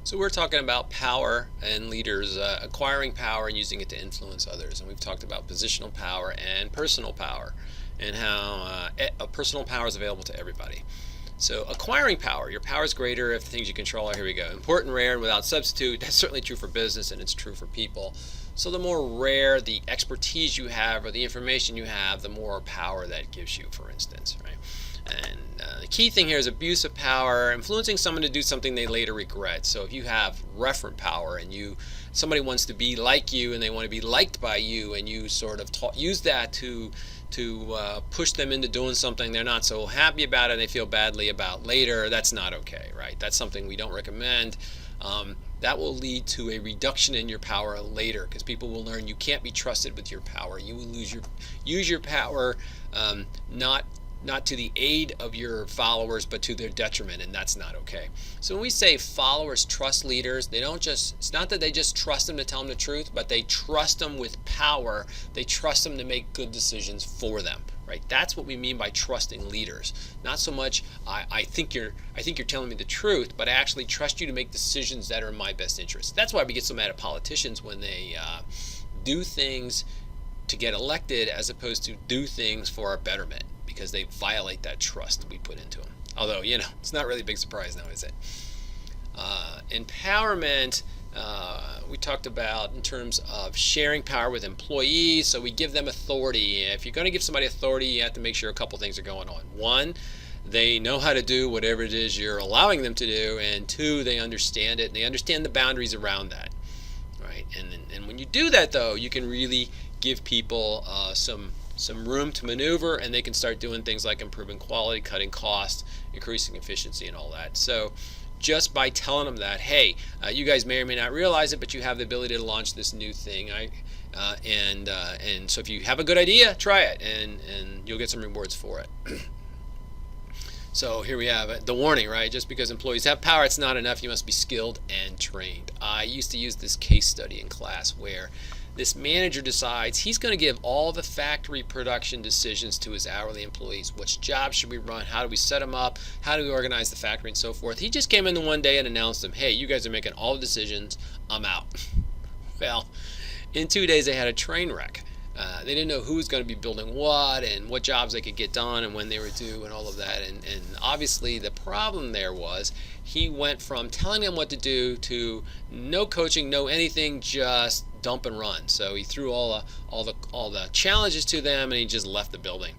So we're talking about power and leaders acquiring power and using it to influence others. And we've talked about positional power and personal power and how personal power is available to everybody. So acquiring power, your power is greater if the things you control are, here we go, important, rare, and without substitute. That's certainly true for business and it's true for people. So the more rare the expertise you have or the information you have, the more power that gives you, for instance, right? And the key thing here is abuse of power, influencing someone to do something they later regret. So if you have referent power and somebody wants to be like you and they want to be liked by you, and you sort of use that to push them into doing something they're not so happy about and they feel badly about later, that's not okay, right? That's something we don't recommend. That will lead to a reduction in your power later, because people will learn you can't be trusted with your power. You will use your power not to the aid of your followers, but to their detriment, and that's not okay. So when we say followers trust leaders, it's not that they just trust them to tell them the truth, but they trust them with power. They trust them to make good decisions for them, right? That's what we mean by trusting leaders. Not so much I think you're telling me the truth, but I actually trust you to make decisions that are in my best interest. That's why we get so mad at politicians when they do things to get elected as opposed to do things for our betterment, because they violate that trust we put into them. Although, it's not really a big surprise now, is it? Empowerment, we talked about in terms of sharing power with employees. So we give them authority. If you're going to give somebody authority, you have to make sure a couple things are going on. One, they know how to do whatever it is you're allowing them to do. And two, they understand it, and they understand the boundaries around that, right? And when you do that, though, you can really give people some room to maneuver, and they can start doing things like improving quality, cutting costs, increasing efficiency, and all that. So just by telling them that, hey, you guys may or may not realize it, but you have the ability to launch this new thing. And so if you have a good idea, try it, and you'll get some rewards for it. So here we have the warning, right? Just because employees have power, it's not enough. You must be skilled and trained. I used to use this case study in class where this manager decides he's going to give all the factory production decisions to his hourly employees. Which jobs should we run? How do we set them up? How do we organize the factory and so forth? He just came in the one day and announced them, hey, you guys are making all the decisions. I'm out. Well, in 2 days they had a train wreck. They didn't know who was going to be building what and what jobs they could get done and when they were due and all of that. And obviously the problem there was he went from telling them what to do to no coaching, no anything, just dump and run. So he threw all the challenges to them, and he just left the building.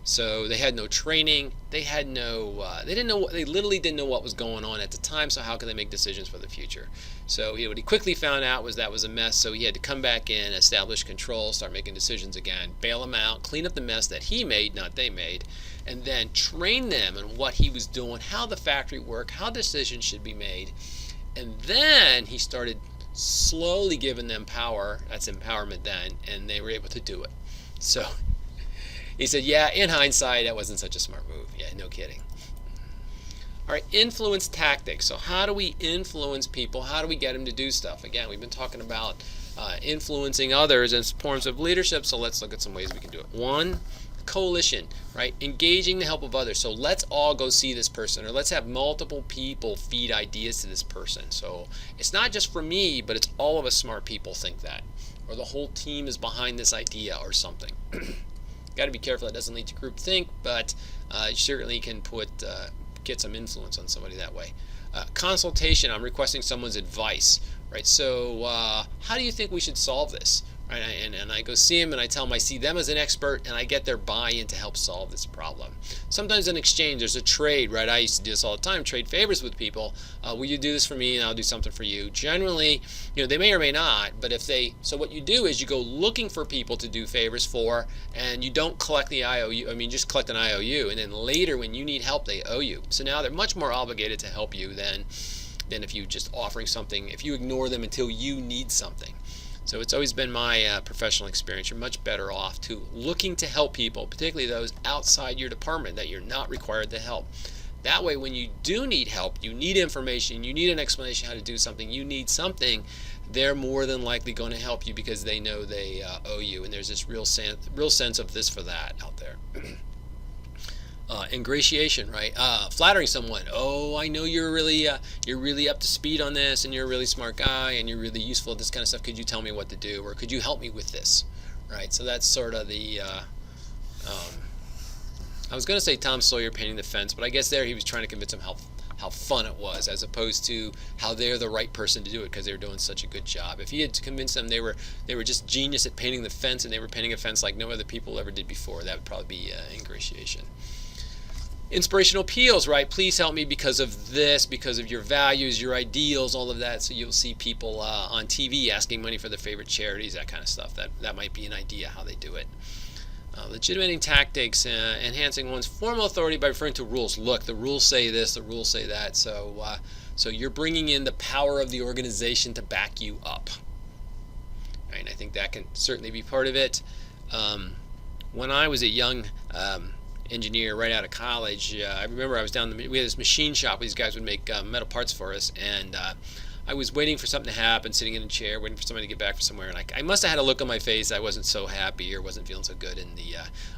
So they had no training. They had they literally didn't know what was going on at the time. So how could they make decisions for the future? So what he quickly found out was that was a mess. So he had to come back in, establish control, start making decisions again, bail them out, clean up the mess that he made, not they made, and then train them in what he was doing, how the factory worked, how decisions should be made. And then he started slowly giving them power. That's empowerment then, and they were able to do it. So he said, yeah, in hindsight, that wasn't such a smart move. Yeah, no kidding. All right, influence tactics. So how do we influence people? How do we get them to do stuff? Again, we've been talking about influencing others in forms of leadership, so let's look at some ways we can do it. One, coalition, right? Engaging the help of others. So let's all go see this person, or let's have multiple people feed ideas to this person. So it's not just for me, but it's all of us smart people think that, or the whole team is behind this idea or something. Got to be careful that doesn't lead to groupthink, but you certainly can get some influence on somebody that way. Consultation, I'm requesting someone's advice, right? So how do you think we should solve this? Right? And I go see them and I tell them I see them as an expert, and I get their buy-in to help solve this problem. Sometimes in exchange, there's a trade, right? I used to do this all the time, trade favors with people. Will you do this for me and I'll do something for you? Generally, they may or may not, but so what you do is you go looking for people to do favors for, and you don't collect the IOU. Just collect an IOU, and then later when you need help, they owe you. So now they're much more obligated to help you than if you just offering something, if you ignore them until you need something. So it's always been my professional experience. You're much better off looking to help people, particularly those outside your department that you're not required to help. That way, when you do need help, you need information, you need an explanation how to do something, you need something, they're more than likely going to help you because they know they owe you. And there's this real sense of this for that out there. Ingratiation, right? Flattering someone. Oh, I know you're really up to speed on this, and you're a really smart guy, and you're really useful at this kind of stuff. Could you tell me what to do, or could you help me with this, right? So that's sort of the. Um, I was going to say Tom Sawyer painting the fence, but I guess there he was trying to convince him how fun it was, as opposed to how they're the right person to do it because they were doing such a good job. If he had convinced them they were just genius at painting the fence, and they were painting a fence like no other people ever did before, that would probably be ingratiation. Inspirational appeals, right? Please help me because of this, because of your values, your ideals, all of that. So you'll see people on TV asking money for their favorite charities, that kind of stuff. That might be an idea how they do it. Legitimating tactics, enhancing one's formal authority by referring to rules. Look, the rules say this, the rules say that. So you're bringing in the power of the organization to back you up. Right? And I think that can certainly be part of it. When I was a young engineer right out of college, I remember I was we had this machine shop. These guys would make metal parts for us, and I was waiting for something to happen, sitting in a chair, waiting for somebody to get back from somewhere, and I must have had a look on my face. I wasn't so happy or wasn't feeling so good, and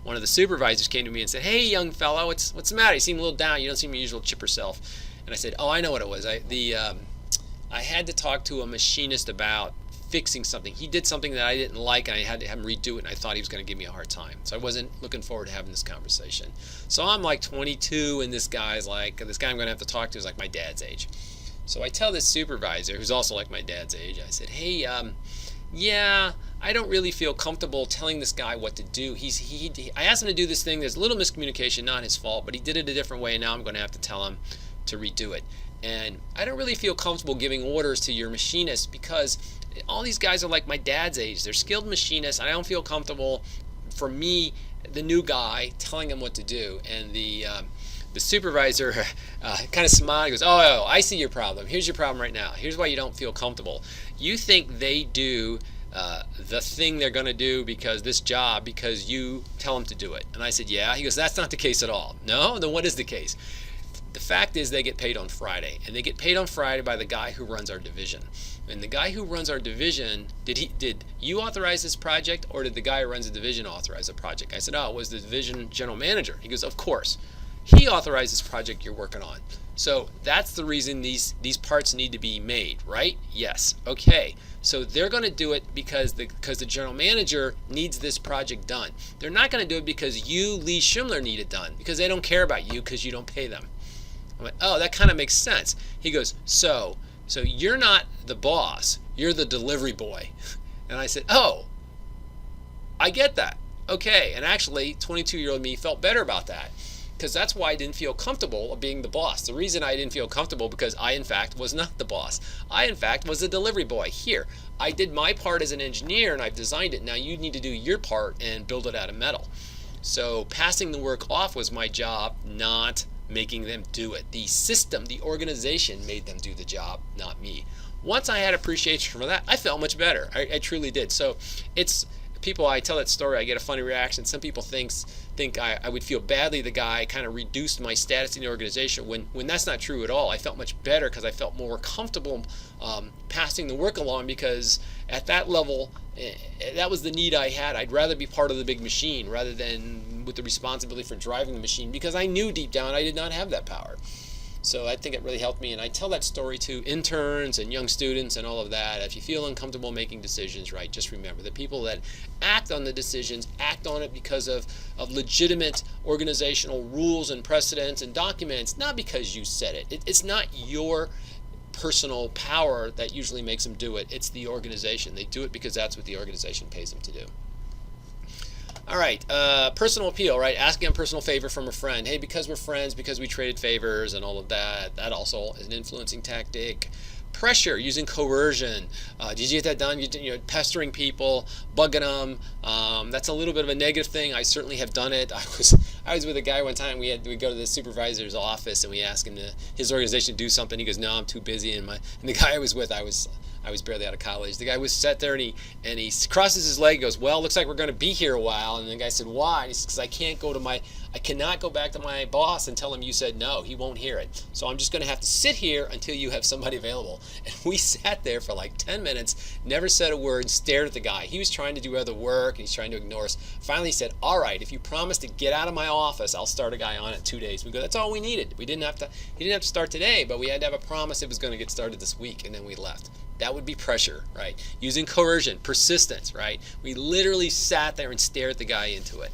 one of the supervisors came to me and said, "Hey, young fellow, what's the matter? You seem a little down. You don't seem your usual chipper self." And I said, "Oh, I know what it was. I had to talk to a machinist about fixing something. He did something that I didn't like, and I had to have him redo it, and I thought he was going to give me a hard time. So I wasn't looking forward to having this conversation." So I'm like 22, and this guy I'm going to have to talk to is like my dad's age. So I tell this supervisor, who's also like my dad's age, I said, "Hey, yeah, I don't really feel comfortable telling this guy what to do. I asked him to do this thing. There's a little miscommunication, not his fault, but he did it a different way, and now I'm going to have to tell him to redo it. And I don't really feel comfortable giving orders to your machinist because all these guys are like my dad's age. They're skilled machinists. I don't feel comfortable, for me, the new guy, telling them what to do." And the supervisor kind of smiled. He goes, oh, I see your problem. Here's your problem right now. Here's why you don't feel comfortable. You think they do the thing they're going to do because you tell them to do it. And I said, yeah. He goes, that's not the case at all. No? Then what is the case? The fact is they get paid on Friday. And they get paid on Friday by the guy who runs our division. And the guy who runs our division, did you authorize this project, or did the guy who runs the division authorize the project? I said, oh, it was the division general manager. He goes, of course. He authorized this project you're working on. So that's the reason these parts need to be made, right? Yes. Okay. So they're going to do it because the general manager needs this project done. They're not going to do it because you, Lee Schimler, need it done, because they don't care about you because you don't pay them. I went, oh, that kind of makes sense. He goes, so you're not the boss, you're the delivery boy. And I said, oh, I get that. Okay. And actually, 22-year-old me felt better about that, because that's why I didn't feel comfortable of being the boss. The reason I didn't feel comfortable because I, in fact, was not the boss. I, in fact, was the delivery boy. Here, I did my part as an engineer, and I've designed it. Now you need to do your part and build it out of metal. So passing the work off was my job, not making them do it. The system, the organization made them do the job, not me. Once I had appreciation for that, I felt much better. I truly did. So it's people, I tell that story, I get a funny reaction. Some people think I would feel badly the guy kind of reduced my status in the organization, when that's not true at all. I felt much better because I felt more comfortable passing the work along, because at that level, that was the need I had. I'd rather be part of the big machine rather than with the responsibility for driving the machine, because I knew deep down I did not have that power. So I think it really helped me, and I tell that story to interns and young students and all of that. If you feel uncomfortable making decisions, right, just remember the people that act on the decisions act on it because of legitimate organizational rules and precedents and documents, not because you said it. It's not your personal power that usually makes them do it. It's the organization. They do it because that's what the organization pays them to do. All right, personal appeal, right? Asking a personal favor from a friend. Hey, because we're friends, because we traded favors and all of that. That also is an influencing tactic. Pressure, using coercion. Did you get that done? Pestering people, bugging them. That's a little bit of a negative thing. I certainly have done it. I was with a guy one time. We go to the supervisor's office and we asked him his organization to do something. He goes, "No, I'm too busy." And the guy I was with, I I was barely out of college. The guy was sat there and he crosses his leg, goes, well, looks like we're going to be here a while. And the guy said, why? And he said, because I cannot go back to my boss and tell him you said no. He won't hear it. So I'm just going to have to sit here until you have somebody available. And we sat there for like 10 minutes, never said a word, stared at the guy. He was trying to do other work and he's trying to ignore us. Finally he said, all right, if you promise to get out of my office, I'll start a guy on in 2 days. We go, that's all we needed. He didn't have to start today, but we had to have a promise it was going to get started this week, and then we left. That would be pressure, right? Using coercion, persistence, right? We literally sat there and stared the guy into it.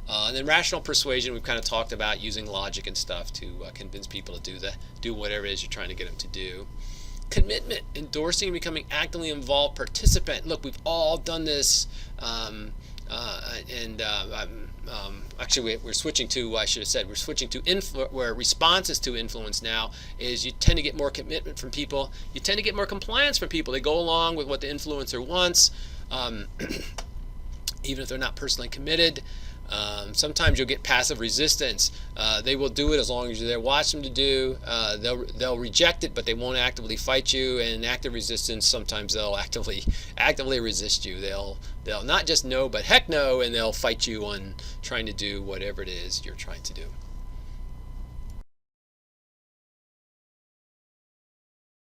And then rational persuasion, we've kind of talked about using logic and stuff to convince people to do whatever it is you're trying to get them to do. Commitment, endorsing and becoming actively involved participant. Look, we've all done this, actually we're switching to, I should have said, we're switching to where responses to influence now is you tend to get more commitment from people. You tend to get more compliance from people. They go along with what the influencer wants, even if they're not personally committed. Sometimes you'll get passive resistance. They will do it as long as you're there. Watch them to do. They'll reject it, but they won't actively fight you. And active resistance, sometimes they'll actively resist you. They'll not just no, but heck no, and they'll fight you on trying to do whatever it is you're trying to do.